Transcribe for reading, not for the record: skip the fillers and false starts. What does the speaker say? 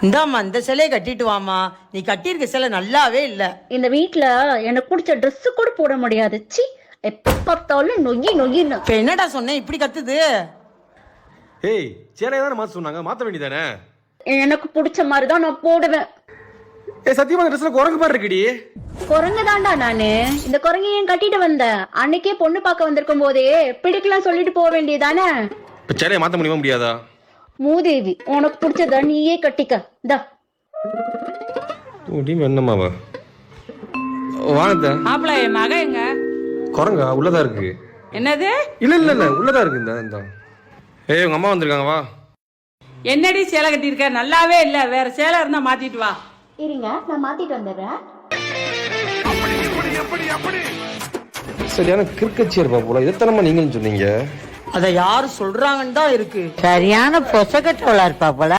இந்தாம்மா இந்த சிலையை கட்டிட்டு வாமா. நீ கட்டியிருக்க சிலை நல்லாவே இல்ல. இந்த வீட்ல எனக்கு பிடிச்ச Dress கூட போட முடியாது. சி, எப்ப பார்த்தாலும் நொய்யி நொய்யின்னு. இப்ப என்னடா சொன்னேன் இப்படி கத்துது? ஏய் சேலையை தானே மாற்ற சொன்னாங்க, மாற்ற வேண்டியதானே? எனக்கு பிடிச்ச மாதிரி தான் நான் போடுவேன். ஏ சத்தியமா இந்த ட்ரெஸ்ல குரங்கு மாதிரி இருக்குடி. குரங்கு தாண்டா நானு. இந்த குரங்கு ஏன் கட்டிட்டு வந்தேன்? அன்னைக்கே பொண்ணு பார்க்க வந்திருக்கும் போதே பிடிக்கலாம் சொல்லிட்டு போக வேண்டியதானே. இப்போ சேலையை மாற்ற முடியுமா முடியாதா? மூதேவி, உனக்கு பிடிச்சத நீயே கட்டிக்க. இந்தா டீம் என்னமாவா வாங்க. மாப்பிள்ள என் மக எங்க? குரங்கா உள்ளதா இருக்கு. என்னது? இல்ல இல்ல இல்ல உள்ளதா இருக்கு. இந்த ஏய் உங்க அம்மா வந்திருக்காங்க, வா. என்னடி சேலை கட்டியிருக்க? நல்லாவே இல்ல, வேற சேலை இருந்தா மாத்திட்டு வா. இருங்க, நான் மாத்திட்டு வந்துடுறேன். சரியான கிறுக்கச்சியா இருப்பா போல. இதைத்தனமா நீங்களும் சொன்னீங்க. அத யாரு சொல்றாங்கன்னு தான் இருக்கு. சரியான பொசக்கட்டவளா இருப்பா போல.